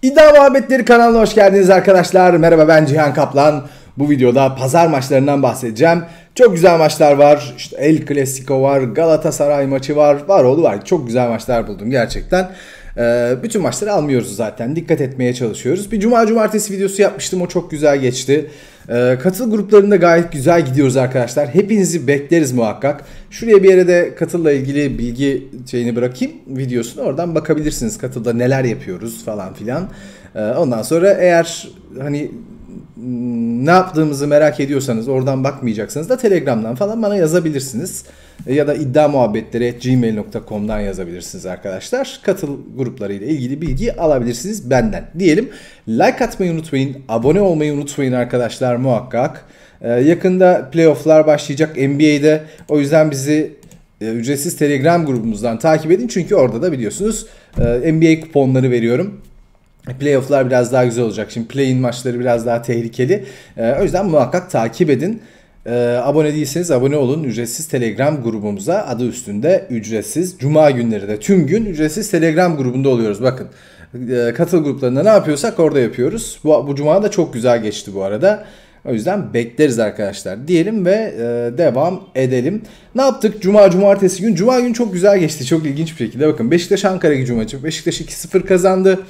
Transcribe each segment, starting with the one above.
İddia Muhabbetleri kanalına hoş geldiniz arkadaşlar. Merhaba, ben Cihan Kaplan. Bu videoda pazar maçlarından bahsedeceğim. Çok güzel maçlar var. İşte El Clasico var, Galatasaray maçı var. Var oğlu var. Çok güzel maçlar buldum gerçekten. Bütün maçları almıyoruz zaten. Dikkat etmeye çalışıyoruz. Bir cumartesi videosu yapmıştım. O çok güzel geçti. Katıl gruplarında gayet güzel gidiyoruz arkadaşlar. Hepinizi bekleriz muhakkak. Şuraya bir yere de katılla ilgili bilgi şeyini bırakayım, videosunu. Oradan bakabilirsiniz. Katılda neler yapıyoruz falan filan. Ondan sonra eğer hani ne yaptığımızı merak ediyorsanız, oradan bakmayacaksanız da Telegram'dan falan bana yazabilirsiniz. Ya da iddiamuhabbetleri@gmail.com'dan yazabilirsiniz arkadaşlar. Katıl gruplarıyla ilgili bilgi alabilirsiniz benden diyelim. Like atmayı unutmayın, abone olmayı unutmayın arkadaşlar muhakkak. Yakında playoff'lar başlayacak NBA'de. O yüzden bizi ücretsiz Telegram grubumuzdan takip edin. Çünkü orada da biliyorsunuz NBA kuponları veriyorum. Playoff'lar biraz daha güzel olacak. Şimdi play-in maçları biraz daha tehlikeli. O yüzden muhakkak takip edin. Abone değilseniz abone olun ücretsiz Telegram grubumuza. Adı üstünde ücretsiz. Cuma günleri de tüm gün ücretsiz Telegram grubunda oluyoruz. Bakın katıl gruplarında ne yapıyorsak orada yapıyoruz. Bu cuma da çok güzel geçti bu arada. O yüzden bekleriz arkadaşlar diyelim ve devam edelim. Ne yaptık? Cumartesi gün. Cuma gün çok güzel geçti. Çok ilginç bir şekilde. Bakın Beşiktaş Ankaragücü maçı. Beşiktaş 2-0 kazandı.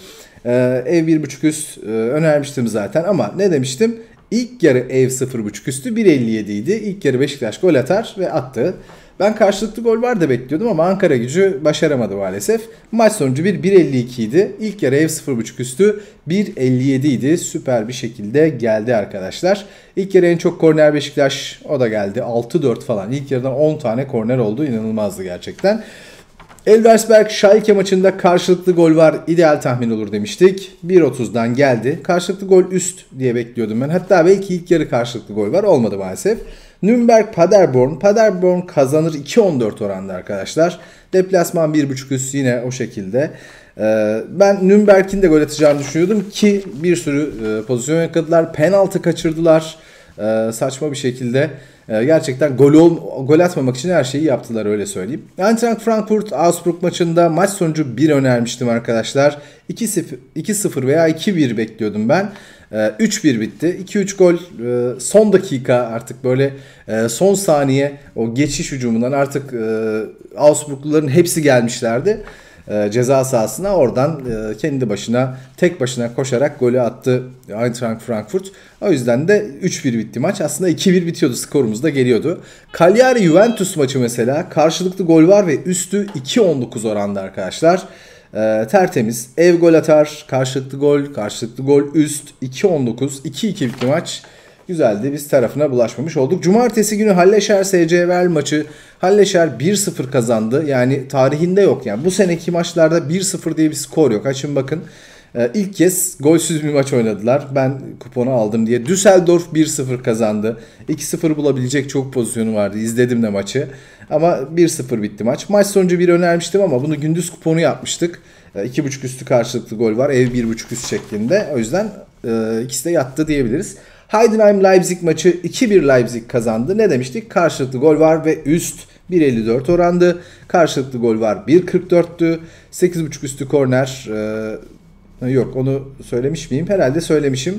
Ev 1.5 üst önermiştim zaten ama ne demiştim? İlk yarı ev 0.5 üstü 1.57 idi. İlk yarı Beşiktaş gol atar ve attı. Ben karşılıklı gol var da bekliyordum ama Ankaragücü başaramadı maalesef. Maç sonucu 1.52 idi. İlk yarı ev 0.5 üstü 1.57 idi. Süper bir şekilde geldi arkadaşlar. İlk yarı en çok korner Beşiktaş, o da geldi. 6-4 falan. İlk yarıdan 10 tane korner oldu. İnanılmazdı gerçekten. Elversberg Schalke maçında karşılıklı gol var, ideal tahmin olur demiştik. 1.30'dan geldi. Karşılıklı gol üst diye bekliyordum ben. Hatta belki ilk yarı karşılıklı gol var. Olmadı maalesef. Nürnberg Paderborn. Paderborn kazanır 2.14 oranda arkadaşlar. Deplasman 1.5 üst yine o şekilde. Ben Nürnberg'in de gol atacağını düşünüyordum ki bir sürü pozisyon yakaladılar. Penaltı kaçırdılar. Saçma bir şekilde. Gerçekten gol atmamak için her şeyi yaptılar, öyle söyleyeyim. Eintracht Frankfurt Augsburg maçında maç sonucu 1 önermiştim arkadaşlar. 2-0 veya 2-1 bekliyordum ben. 3-1 bitti. 2-3 gol son dakika, artık böyle son saniye o geçiş hücumundan artık Augsburgluların hepsi gelmişlerdi. Ceza sahasına, oradan kendi başına tek başına koşarak golü attı Eintracht Frankfurt. O yüzden de 3-1 bitti maç. Aslında 2-1 bitiyordu, skorumuz da geliyordu. Cagliari Juventus maçı mesela karşılıklı gol var ve üstü 2.19 oranda arkadaşlar. Tertemiz. Ev gol atar, karşılıklı gol üst 2.19, 2-2 bitti maç. Güzeldi. Biz tarafına bulaşmamış olduk. Cumartesi günü Halleşer SCVL maçı. Halleşer 1-0 kazandı. Yani tarihinde yok. Yani bu seneki maçlarda 1-0 diye bir skor yok. Açın bakın. İlk kez golsüz bir maç oynadılar. Ben kuponu aldım diye. Düsseldorf 1-0 kazandı. 2-0 bulabilecek çok pozisyonu vardı. İzledim de maçı. Ama 1-0 bitti maç. Maç sonucu bir önermiştim ama bunu gündüz kuponu yapmıştık. 2.5 üstü karşılıklı gol var. Ev 1.5 üst şeklinde. O yüzden ikisi de yattı diyebiliriz. Heidenheim Leipzig maçı 2-1 Leipzig kazandı. Ne demiştik? Karşılıklı gol var ve üst 1.54 orandı. Karşılıklı gol var 1.44'tü. 8.5 üstü korner. Yok, onu söylemiş miyim? Herhalde söylemişim.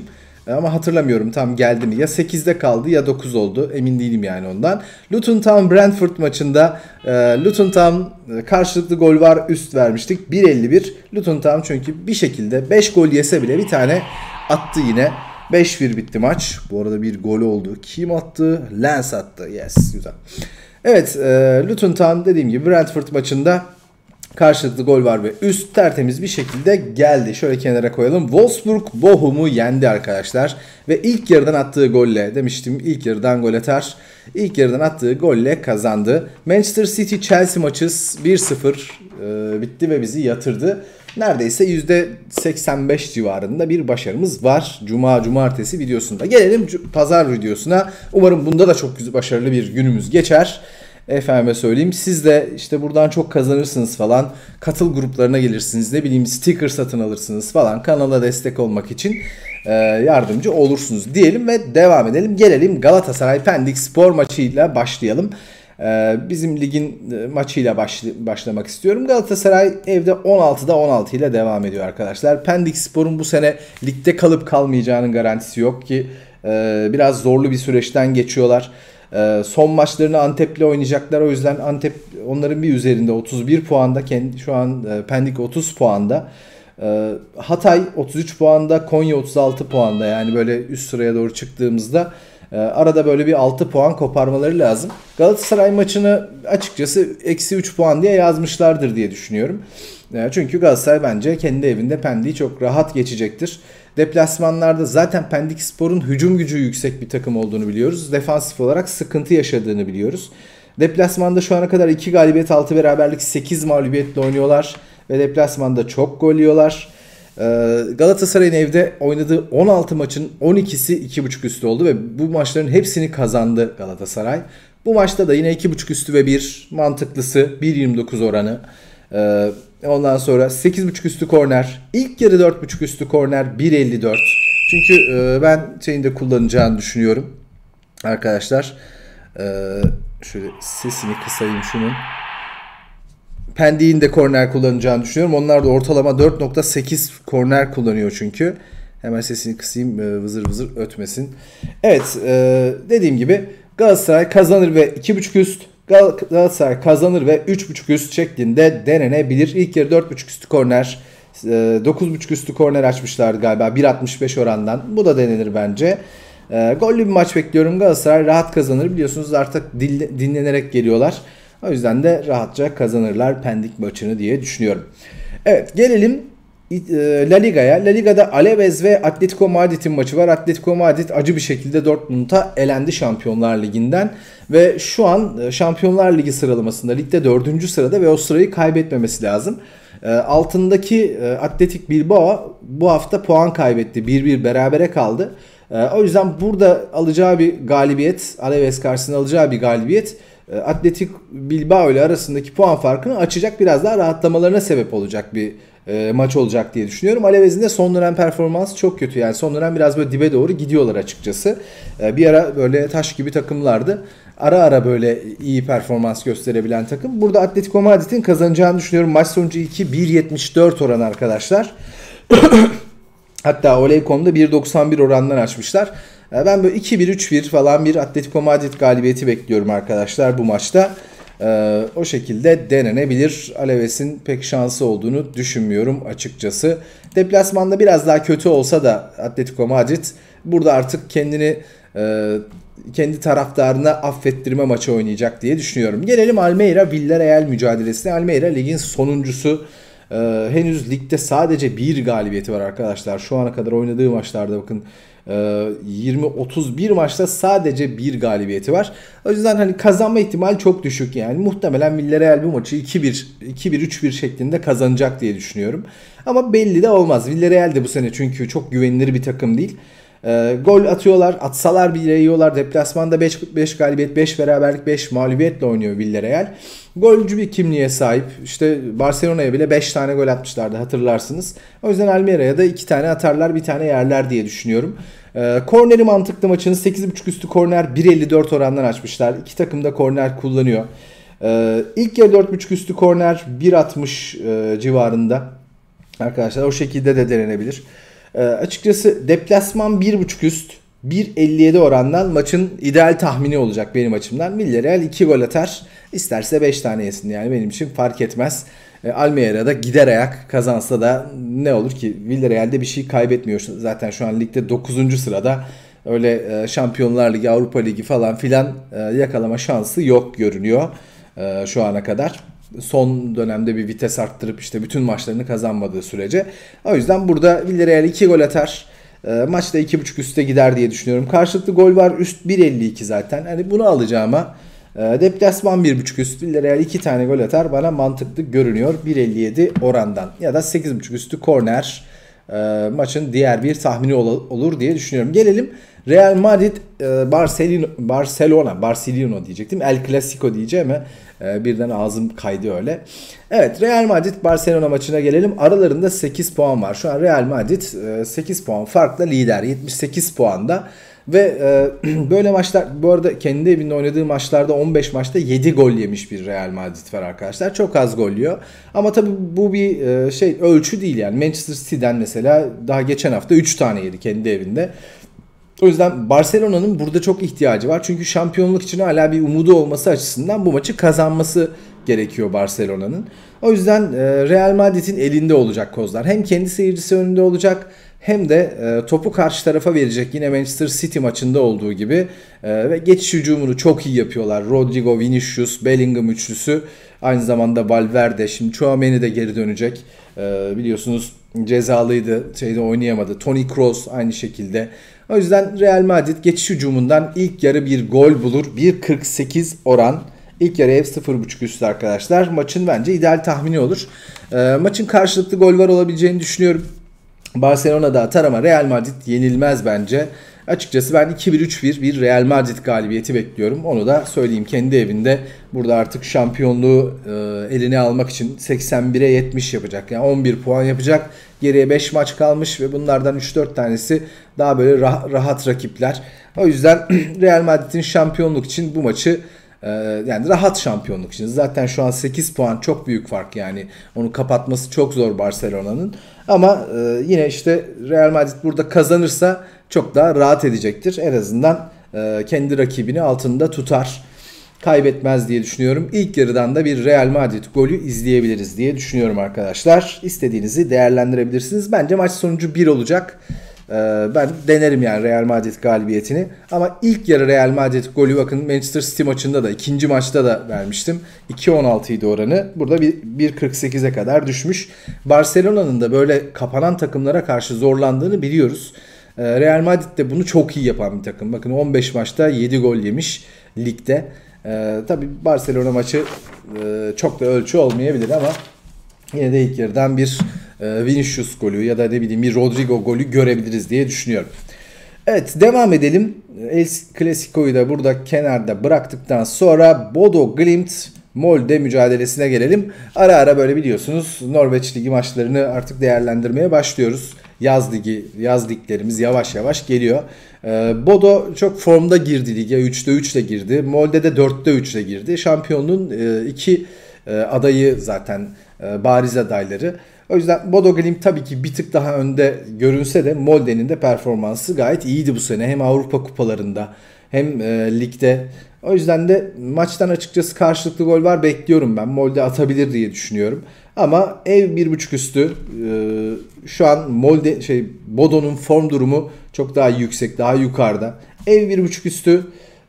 Ama hatırlamıyorum tam geldi mi. Ya 8'de kaldı ya 9 oldu. Emin değilim yani ondan. Luton Town Brentford maçında Luton Town karşılıklı gol var üst vermiştik. 1.51. Luton Town çünkü bir şekilde 5 gol yese bile bir tane attı yine. 5-1 bitti maç. Bu arada bir gol oldu. Kim attı? Lens attı. Yes, güzel. Evet, Luton Town dediğim gibi Brentford maçında karşılıklı gol var ve üst tertemiz bir şekilde geldi. Şöyle kenara koyalım. Wolfsburg Bochum'u yendi arkadaşlar. Ve ilk yarıdan attığı golle, demiştim ilk yarıdan gol atar. İlk yarıdan attığı golle kazandı. Manchester City Chelsea maçı 1-0 bitti ve bizi yatırdı. Neredeyse %85 civarında bir başarımız var cumartesi videosunda. Gelelim pazar videosuna. Umarım bunda da çok güzel, başarılı bir günümüz geçer. Efendime söyleyeyim, siz de işte buradan çok kazanırsınız falan. Katıl gruplarına gelirsiniz, ne bileyim sticker satın alırsınız falan. Kanala destek olmak için yardımcı olursunuz diyelim ve devam edelim. Gelelim Galatasaray Pendik Spor maçıyla başlayalım. Bizim ligin maçıyla başlamak istiyorum. Galatasaray evde 16'da 16 ile devam ediyor arkadaşlar. Pendikspor'un bu sene ligde kalıp kalmayacağının garantisi yok ki biraz zorlu bir süreçten geçiyorlar. Son maçlarını Antep'le oynayacaklar. O yüzden Antep onların bir üzerinde 31 puanda. Şu an Pendik 30 puanda. Hatay 33 puanda, Konya 36 puanda. Yani böyle üst sıraya doğru çıktığımızda arada böyle bir 6 puan koparmaları lazım. Galatasaray maçını açıkçası eksi 3 puan diye yazmışlardır diye düşünüyorum. Çünkü Galatasaray bence kendi evinde Pendik'i çok rahat geçecektir. Deplasmanlarda zaten Pendikspor'un hücum gücü yüksek bir takım olduğunu biliyoruz. Defansif olarak sıkıntı yaşadığını biliyoruz. Deplasmanda şu ana kadar 2 galibiyet 6 beraberlik 8 mağlubiyetle oynuyorlar. Ve deplasmanda çok gol yiyorlar. Galatasaray'ın evde oynadığı 16 maçın 12'si 2.5 üstü oldu ve bu maçların hepsini kazandı Galatasaray. Bu maçta da yine 2.5 üstü ve 1 mantıklısı 1.29 oranı. Ondan sonra 8.5 üstü korner. İlk yarı 4.5 üstü korner 1.54. Çünkü ben şeyini de kullanacağını düşünüyorum. Arkadaşlar şöyle sesini kısayım şunun. Pendik'in de korner kullanacağını düşünüyorum. Onlar da ortalama 4.8 korner kullanıyor çünkü. Hemen sesini kısayım vızır vızır ötmesin. Evet dediğim gibi Galatasaray kazanır ve 2.5 üst. Galatasaray kazanır ve 3.5 üst şeklinde denenebilir. İlk yarı 4.5 üstü korner. 9.5 üstü korner açmışlardı galiba 1.65 orandan. Bu da denenir bence. Gollü bir maç bekliyorum. Galatasaray rahat kazanır. Biliyorsunuz artık dinlenerek geliyorlar. O yüzden de rahatça kazanırlar Pendik maçını diye düşünüyorum. Evet gelelim La Liga'ya. La Liga'da Alaves ve Atletico Madrid'in maçı var. Atletico Madrid acı bir şekilde Dortmund'a elendi Şampiyonlar Ligi'nden. Ve şu an Şampiyonlar Ligi sıralamasında ligde 4. sırada ve o sırayı kaybetmemesi lazım. Altındaki Atletik Bilbao bu hafta puan kaybetti. 1-1 berabere kaldı. O yüzden burada alacağı bir galibiyet, Alaves karşısında alacağı bir galibiyet Atletik Bilbao ile arasındaki puan farkını açacak, biraz daha rahatlamalarına sebep olacak bir maç olacak diye düşünüyorum. Alaves'in de son dönem performansı çok kötü. Yani son dönem biraz böyle dibe doğru gidiyorlar açıkçası. Bir ara böyle taş gibi takımlardı. Ara ara böyle iyi performans gösterebilen takım. Burada Atletico Madrid'in kazanacağını düşünüyorum. Maç sonucu 2-1.74 oran arkadaşlar. Hatta Olay.com'da 1.91 orandan açmışlar. Ben böyle 2-1-3-1 falan bir Atletico Madrid galibiyeti bekliyorum arkadaşlar bu maçta. O şekilde denenebilir. Alaves'in pek şansı olduğunu düşünmüyorum açıkçası. Deplasmanda biraz daha kötü olsa da Atletico Madrid burada artık kendi taraftarına affettirme maçı oynayacak diye düşünüyorum. Gelelim Almeida Villarreal mücadelesine. Almeida ligin sonuncusu. Henüz ligde sadece bir galibiyeti var arkadaşlar. Şu ana kadar oynadığı maçlarda bakın 20-31 maçta sadece bir galibiyeti var. O yüzden hani kazanma ihtimali çok düşük yani. Muhtemelen Villarreal bu maçı 2-1, 2-1-3-1 şeklinde kazanacak diye düşünüyorum. Ama belli de olmaz. Villarreal de bu sene çünkü çok güvenilir bir takım değil. Gol atıyorlar, atsalar bile yiyorlar. Deplasmanda 5 galibiyet, 5 beraberlik, 5 mağlubiyetle oynuyor Villarreal. Golcü bir kimliğe sahip. İşte Barcelona'ya bile 5 tane gol atmışlardı hatırlarsınız. O yüzden Almeida'ya da 2 tane atarlar, 1 tane yerler diye düşünüyorum. Korneri mantıklı maçını 8.5 üstü korner 1.54 orandan açmışlar. İki takım da korner kullanıyor. İlk yarı 4.5 üstü korner 1.60 civarında. Arkadaşlar o şekilde de denenebilir. Açıkçası deplasman 1.5 üst 1.57 orandan maçın ideal tahmini olacak benim açımdan. Villarreal 2 gol atar. İsterse 5 tane yesin yani benim için fark etmez. Almeida'da gider ayak kazansa da ne olur ki? Villarreal'de bir şey kaybetmiyor. Zaten şu an ligde 9. sırada. Öyle Şampiyonlar Ligi, Avrupa Ligi falan filan yakalama şansı yok görünüyor şu ana kadar. Son dönemde bir vites arttırıp işte bütün maçlarını kazanmadığı sürece. O yüzden burada Villarreal 2 gol atar. Maçta 2.5 üste gider diye düşünüyorum. Karşılıklı gol var. Üst 1.52 zaten. Hani bunu alacağıma deplasman 1.5 üst Villarreal 2 tane gol atar. Bana mantıklı görünüyor. 1.57 orandan. Ya da 8.5 üstü korner maçın diğer bir tahmini olur diye düşünüyorum. Gelelim Real Madrid Barcelona diyecektim. El Clasico diyeceğim ama birden ağzım kaydı öyle. Evet, Real Madrid Barcelona maçına gelelim. Aralarında 8 puan var. Şu an Real Madrid 8 puan farkla lider. 78 puanda. Ve böyle maçlar, bu arada kendi evinde oynadığı maçlarda 15 maçta 7 gol yemiş bir Real Madrid var arkadaşlar. Çok az gol yiyor. Ama tabii bu bir ölçü değil yani. Manchester City'den mesela daha geçen hafta 3 tane yedi kendi evinde. O yüzden Barcelona'nın burada çok ihtiyacı var. Çünkü şampiyonluk için hala bir umudu olması açısından bu maçı kazanması gerekiyor Barcelona'nın. O yüzden Real Madrid'in elinde olacak kozlar. Hem kendi seyircisi önünde olacak, hem de topu karşı tarafa verecek, yine Manchester City maçında olduğu gibi. Ve geçiş hücumunu çok iyi yapıyorlar. Rodrigo, Vinicius, Bellingham üçlüsü. Aynı zamanda Valverde. Şimdi Tchouaméni de geri dönecek. Biliyorsunuz cezalıydı. Oynayamadı. Toni Kroos aynı şekilde. O yüzden Real Madrid geçiş hücumundan ilk yarı bir gol bulur. 1.48 oran. İlk yarı ev 0.5 üstü arkadaşlar. Maçın bence ideal tahmini olur. Maçın karşılıklı gol var olabileceğini düşünüyorum. Barcelona da atar ama Real Madrid yenilmez bence. Açıkçası ben 2-1-3-1 bir Real Madrid galibiyeti bekliyorum. Onu da söyleyeyim, kendi evinde. Burada artık şampiyonluğu eline almak için 81'e 70 yapacak. Yani 11 puan yapacak. Geriye 5 maç kalmış ve bunlardan 3-4 tanesi daha böyle rahat rakipler. O yüzden Real Madrid'in şampiyonluk için bu maçı, yani rahat şampiyonluk için. Zaten şu an 8 puan çok büyük fark yani. Onu kapatması çok zor Barcelona'nın. Ama yine işte Real Madrid burada kazanırsa çok daha rahat edecektir. En azından kendi rakibini altında tutar. Kaybetmez diye düşünüyorum. İlk yarıdan da bir Real Madrid golü izleyebiliriz diye düşünüyorum arkadaşlar. İstediğinizi değerlendirebilirsiniz. Bence maç sonucu 1 olacak. Ben denerim yani Real Madrid galibiyetini. Ama ilk yarı Real Madrid golü, bakın Manchester City maçında da, ikinci maçta da vermiştim. 2.16 idi oranı. Burada 1.48'e kadar düşmüş. Barcelona'nın da böyle kapanan takımlara karşı zorlandığını biliyoruz. Real Madrid de bunu çok iyi yapan bir takım. Bakın 15 maçta 7 gol yemiş ligde. Tabii Barcelona maçı çok da ölçü olmayabilir ama yine de ilk yarıdan bir Vinicius golü ya da ne bileyim bir Rodrigo golü görebiliriz diye düşünüyorum. Evet, devam edelim. El Clasico'yu da burada kenarda bıraktıktan sonra Bodo Glimt Molde mücadelesine gelelim. Ara ara böyle biliyorsunuz Norveç Ligi maçlarını artık değerlendirmeye başlıyoruz. Yaz liglerimiz yavaş yavaş geliyor. Bodo çok formda girdi lige. 3'te 3 ile girdi. Molde de 4'te 3 ile girdi. Şampiyonluğun iki adayı zaten, bariz adayları. O yüzden Bodo Glimt tabii ki bir tık daha önde görünse de Molde'nin de performansı gayet iyiydi bu sene. Hem Avrupa kupalarında hem ligde. O yüzden de maçtan açıkçası karşılıklı gol var bekliyorum ben. Molde atabilir diye düşünüyorum. Ama ev 1.5 üstü. Şu an Bodo'nun form durumu çok daha yüksek, daha yukarıda. Ev 1.5 üstü,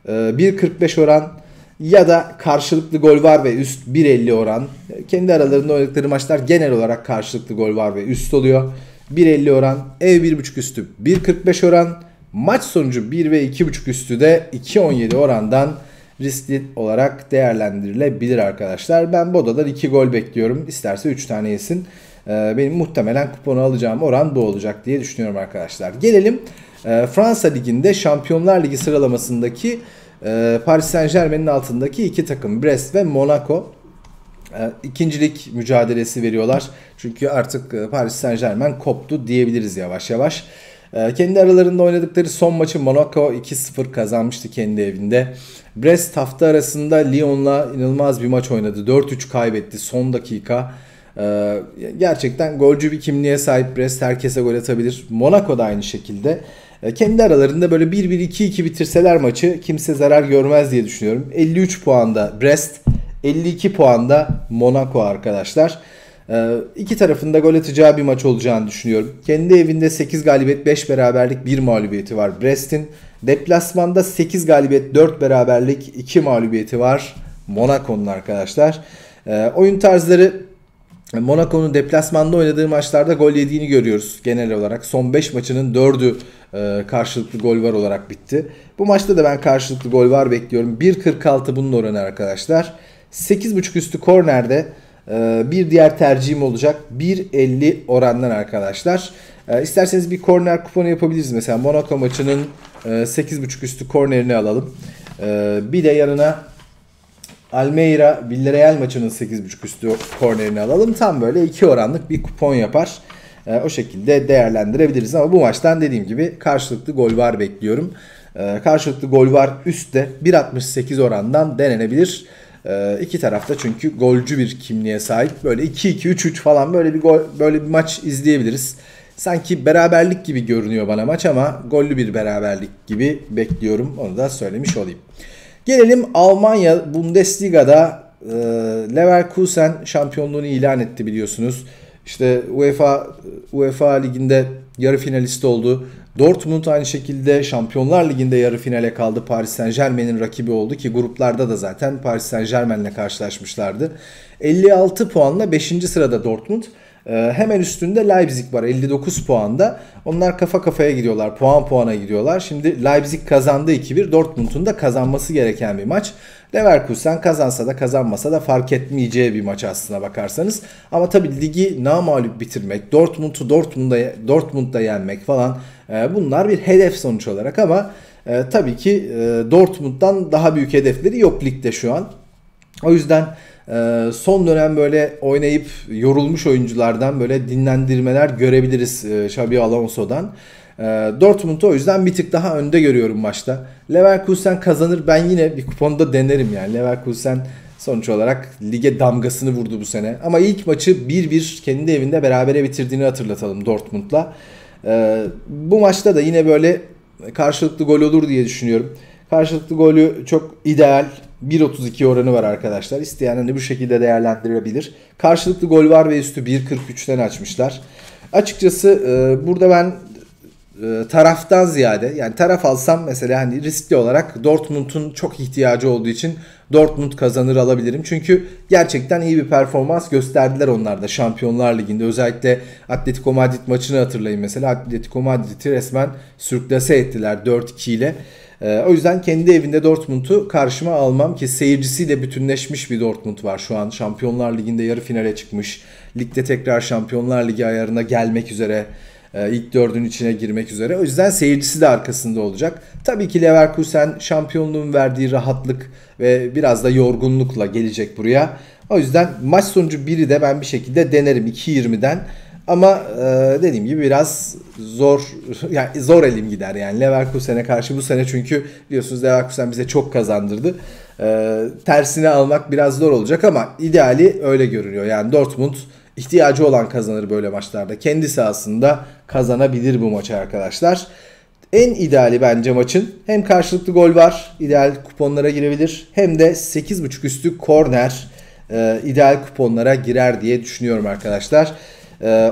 1.45 oran ya da karşılıklı gol var ve üst 1.50 oran. Kendi aralarında oynadıkları maçlar genel olarak karşılıklı gol var ve üst oluyor. 1.50 oran, ev 1.5 üstü 1.45 oran. Maç sonucu 1 ve 2.5 üstü de 2.17 orandan riskli olarak değerlendirilebilir arkadaşlar. Ben Bodo'dan 2 gol bekliyorum. İsterse 3 tane yesin. Benim muhtemelen kuponu alacağım oran bu olacak diye düşünüyorum arkadaşlar. Gelelim Fransa Ligi'nde Şampiyonlar Ligi sıralamasındaki Paris Saint-Germain'in altındaki iki takım, Brest ve Monaco. İkincilik mücadelesi veriyorlar. Çünkü artık Paris Saint-Germain koptu diyebiliriz yavaş yavaş. Kendi aralarında oynadıkları son maçı Monaco 2-0 kazanmıştı kendi evinde. Brest hafta arasında Lyon'la inanılmaz bir maç oynadı. 4-3 kaybetti son dakika. Gerçekten golcü bir kimliğe sahip Brest, herkese gol atabilir. Monaco da aynı şekilde. Kendi aralarında böyle 1-1, 2-2 bitirseler maçı kimse zarar görmez diye düşünüyorum. 53 puanda Brest, 52 puanda Monaco arkadaşlar. İki tarafında gol atacağı bir maç olacağını düşünüyorum. Kendi evinde 8 galibiyet, 5 beraberlik, 1 mağlubiyeti var Brest'in. Deplasmanda 8 galibiyet, 4 beraberlik, 2 mağlubiyeti var Monaco'nun arkadaşlar. Oyun tarzları, Monaco'nun deplasmanda oynadığı maçlarda gol yediğini görüyoruz genel olarak. Son 5 maçının 4'ü karşılıklı gol var olarak bitti. Bu maçta da ben karşılıklı gol var bekliyorum. 1.46 bunun oranı arkadaşlar. 8.5 üstü kornerde bir diğer tercihim olacak. 1.50 orandan arkadaşlar. İsterseniz bir korner kuponu yapabiliriz. Mesela Monaco maçının 8.5 üstü kornerini alalım. Bir de yanına Almeida Villarreal maçının 8.5 üstü kornerini alalım. Tam böyle 2 oranlık bir kupon yapar. O şekilde değerlendirebiliriz ama bu maçtan dediğim gibi karşılıklı gol var bekliyorum. Karşılıklı gol var üstte 1.68 orandan denenebilir. İki tarafta çünkü golcü bir kimliğe sahip. Böyle 2-2, 3-3 falan böyle bir gol, böyle bir maç izleyebiliriz. Sanki beraberlik gibi görünüyor bana maç ama gollü bir beraberlik gibi bekliyorum. Onu da söylemiş olayım. Gelelim Almanya Bundesliga'da Leverkusen şampiyonluğunu ilan etti biliyorsunuz. İşte UEFA Ligi'nde yarı finalist oldu. Dortmund aynı şekilde Şampiyonlar Ligi'nde yarı finale kaldı. Paris Saint-Germain'in rakibi oldu ki gruplarda da zaten Paris Saint-Germain'le karşılaşmışlardı. 56 puanla 5. sırada Dortmund. Hemen üstünde Leipzig var 59 puanda. Onlar kafa kafaya gidiyorlar. Puan puana gidiyorlar. Şimdi Leipzig kazandı 2-1. Dortmund'un da kazanması gereken bir maç. Leverkusen kazansa da kazanmasa da fark etmeyeceği bir maç aslına bakarsanız. Ama tabii ligi namağlup bitirmek, Dortmund'da yenmek falan bunlar bir hedef sonuç olarak ama tabii ki Dortmund'dan daha büyük hedefleri yok ligde şu an. O yüzden son dönem böyle oynayıp yorulmuş oyunculardan böyle dinlendirmeler görebiliriz Xabi Alonso'dan. Dortmund'u o yüzden bir tık daha önde görüyorum maçta. Leverkusen kazanır, ben yine bir kuponda denerim yani. Leverkusen sonuç olarak lige damgasını vurdu bu sene. Ama ilk maçı 1-1 kendi evinde berabere bitirdiğini hatırlatalım Dortmund'la. Bu maçta da yine böyle karşılıklı gol olur diye düşünüyorum. Karşılıklı golü çok ideal. 1.32 oranı var arkadaşlar. İsteyen hani bu şekilde değerlendirebilir. Karşılıklı gol var ve üstü 1.43'ten açmışlar. Açıkçası burada ben taraftan ziyade yani taraf alsam mesela hani riskli olarak Dortmund'un çok ihtiyacı olduğu için Dortmund kazanır alabilirim. Çünkü gerçekten iyi bir performans gösterdiler onlar da Şampiyonlar Ligi'nde. Özellikle Atletico Madrid maçını hatırlayın mesela. Atletico Madrid'i resmen sürklase ettiler 4-2 ile. O yüzden kendi evinde Dortmund'u karşıma almam ki seyircisiyle bütünleşmiş bir Dortmund var şu an. Şampiyonlar Ligi'nde yarı finale çıkmış. Ligde tekrar Şampiyonlar Ligi ayarına gelmek üzere. İlk dördün içine girmek üzere. O yüzden seyircisi de arkasında olacak. Tabii ki Leverkusen şampiyonluğun verdiği rahatlık ve biraz da yorgunlukla gelecek buraya. O yüzden maç sonucu biri de ben bir şekilde denerim 2.20'den. Ama dediğim gibi biraz zor yani zor elim gider yani Leverkusen'e karşı bu sene çünkü biliyorsunuz Leverkusen bize çok kazandırdı. Tersine almak biraz zor olacak ama ideali öyle görünüyor. Yani Dortmund ihtiyacı olan kazanır böyle maçlarda. Kendi sahasında kazanabilir bu maçı arkadaşlar. En ideali bence maçın hem karşılıklı gol var. İdeal kuponlara girebilir. Hem de 8.5 üstü korner ideal kuponlara girer diye düşünüyorum arkadaşlar.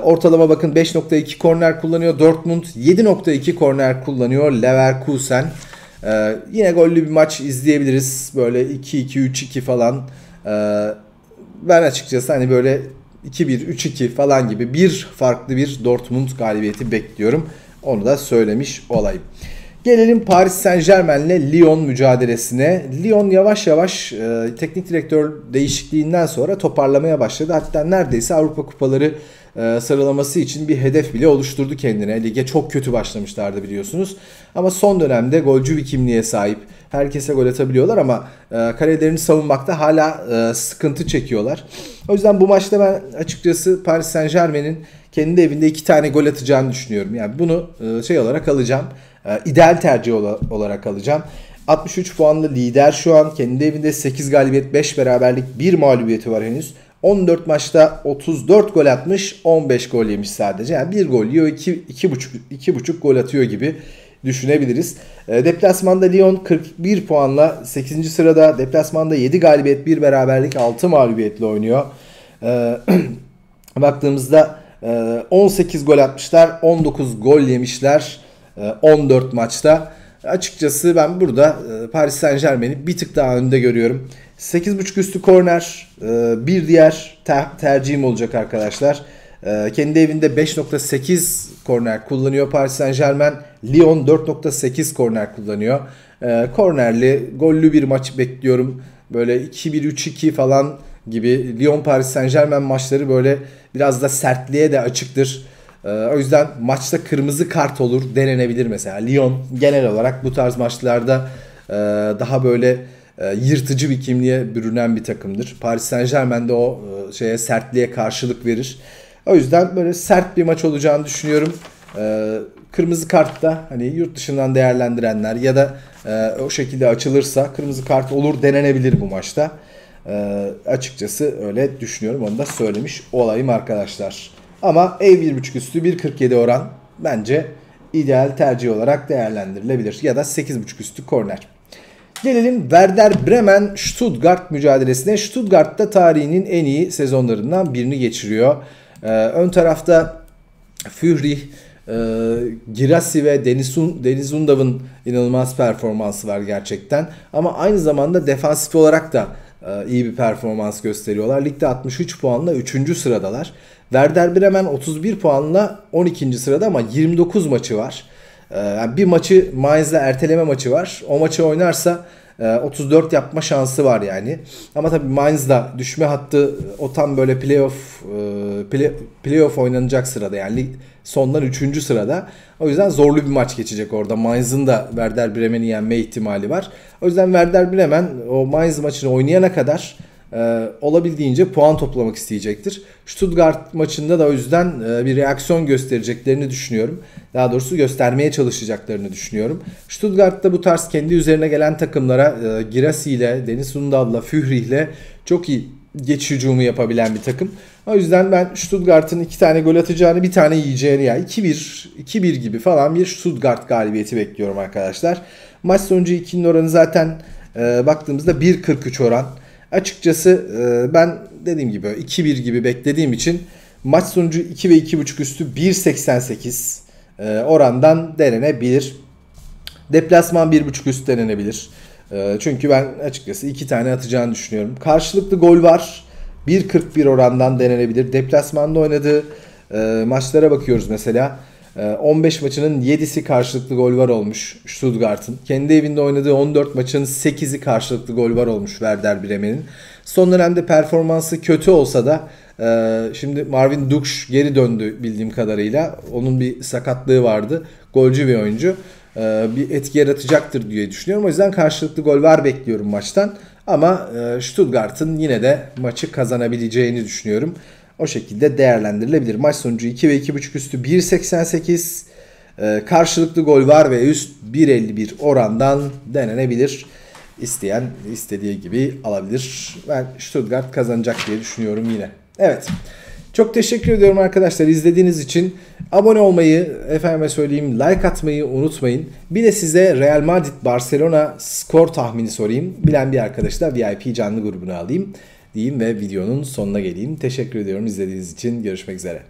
Ortalama bakın 5.2 korner kullanıyor Dortmund. 7.2 korner kullanıyor Leverkusen. Yine gollü bir maç izleyebiliriz. Böyle 2-2, 3-2 falan. Ben açıkçası hani böyle 2-1, 3-2 falan gibi bir farklı bir Dortmund galibiyeti bekliyorum. Onu da söylemiş olayım. Gelelim Paris Saint-Germain'le Lyon mücadelesine. Lyon yavaş yavaş teknik direktör değişikliğinden sonra toparlamaya başladı. Hatta neredeyse Avrupa Kupaları sıralaması için bir hedef bile oluşturdu kendine. Lige çok kötü başlamışlardı biliyorsunuz. Ama son dönemde golcü bir kimliğe sahip. Herkese gol atabiliyorlar ama kalelerini savunmakta hala sıkıntı çekiyorlar. O yüzden bu maçta ben açıkçası Paris Saint-Germain'in kendi evinde 2 tane gol atacağını düşünüyorum. Yani bunu şey olarak alacağım. İdeal tercih olarak alacağım. 63 puanlı lider şu an. Kendi evinde 8 galibiyet, 5 beraberlik, 1 mağlubiyeti var henüz. 14 maçta 34 gol atmış, 15 gol yemiş sadece. Yani 1 gol yiyor, 2,5 gol atıyor gibi düşünebiliriz. Deplasmanda Lyon 41 puanla 8. sırada. Deplasmanda 7 galibiyet, 1 beraberlik, 6 mağlubiyetle oynuyor. Baktığımızda 18 gol atmışlar, 19 gol yemişler 14 maçta. Açıkçası ben burada Paris Saint-Germain'i bir tık daha önde görüyorum. 8.5 üstü korner bir diğer tercihim olacak arkadaşlar. Kendi evinde 5.8 korner kullanıyor Paris Saint-Germain. Lyon 4.8 korner kullanıyor. Kornerli, gollü bir maç bekliyorum. Böyle 2-1, 3-2 falan gibi. Lyon Paris Saint-Germain maçları böyle biraz da sertliğe de açıktır. O yüzden maçta kırmızı kart olur denenebilir mesela. Lyon genel olarak bu tarz maçlarda daha böyle yırtıcı bir kimliğe bürünen bir takımdır. Paris Saint-Germain de o sertliğe karşılık verir. O yüzden böyle sert bir maç olacağını düşünüyorum. Kırmızı kartta hani yurt dışından değerlendirenler ya da o şekilde açılırsa kırmızı kart olur denenebilir bu maçta. Açıkçası öyle düşünüyorum. Onu da söylemiş olayım arkadaşlar. Ama ev 1.5 üstü 1.47 oran bence ideal tercih olarak değerlendirilebilir. Ya da 8.5 üstü korner. Gelelim Werder Bremen Stuttgart mücadelesine. Stuttgart'ta tarihinin en iyi sezonlarından birini geçiriyor. Ön tarafta Führich, Girassi ve Deniz Undav'ın inanılmaz performansı var gerçekten. Ama aynı zamanda defansif olarak da iyi bir performans gösteriyorlar. Ligde 63 puanla 3. sıradalar. Werder Bremen 31 puanla 12. sırada ama 29 maçı var. Yani bir maçı Mainz'le erteleme maçı var. O maçı oynarsa 34 yapma şansı var yani. Ama tabii Mainz'da düşme hattı o tam böyle playoff oynanacak sırada yani sondan 3. sırada. O yüzden zorlu bir maç geçecek orada. Mainz'ın da Werder Bremen'i yenme ihtimali var. O yüzden Werder Bremen o Mainz maçını oynayana kadar olabildiğince puan toplamak isteyecektir. Stuttgart maçında da o yüzden bir reaksiyon göstereceklerini düşünüyorum. Daha doğrusu göstermeye çalışacaklarını düşünüyorum. Stuttgart'ta bu tarz kendi üzerine gelen takımlara Girassi ile, Deniz Undav'la, Führich'le çok iyi geç hücumu yapabilen bir takım. O yüzden ben Stuttgart'ın 2 tane gol atacağını, bir tane yiyeceğini ya 2-1 gibi falan bir Stuttgart galibiyeti bekliyorum arkadaşlar. Maç sonucu 2'nin oranı zaten baktığımızda 1.43 oran. Açıkçası ben dediğim gibi 2-1 gibi beklediğim için maç sonucu 2 ve 2.5 üstü 1.88 orandan denenebilir. Deplasman 1.5 üst denenebilir. Çünkü ben açıkçası 2 tane atacağını düşünüyorum. Karşılıklı gol var. 1.41 orandan denenebilir. Deplasmanda oynadığı maçlara bakıyoruz mesela. 15 maçının 7'si karşılıklı gol var olmuş Stuttgart'ın. Kendi evinde oynadığı 14 maçın 8'i karşılıklı gol var olmuş Werder Bremen'in. Son dönemde performansı kötü olsa da şimdi Marvin Duksch geri döndü bildiğim kadarıyla. Onun bir sakatlığı vardı. Golcü bir oyuncu. Bir etki yaratacaktır diye düşünüyorum. O yüzden karşılıklı gol var bekliyorum maçtan. Ama Stuttgart'ın yine de maçı kazanabileceğini düşünüyorum. O şekilde değerlendirilebilir. Maç sonucu 2 ve 2.5 üstü 1.88. Karşılıklı gol var ve üst 1.51 orandan denenebilir. İsteyen istediği gibi alabilir. Ben Stuttgart kazanacak diye düşünüyorum yine. Evet. Çok teşekkür ediyorum arkadaşlar izlediğiniz için. Abone olmayı, efendime söyleyeyim like atmayı unutmayın. Bir de size Real Madrid Barcelona skor tahmini sorayım. Bilen bir arkadaşı da VIP canlı grubuna alayım diyeyim ve videonun sonuna geleyim. Teşekkür ediyorum izlediğiniz için. Görüşmek üzere.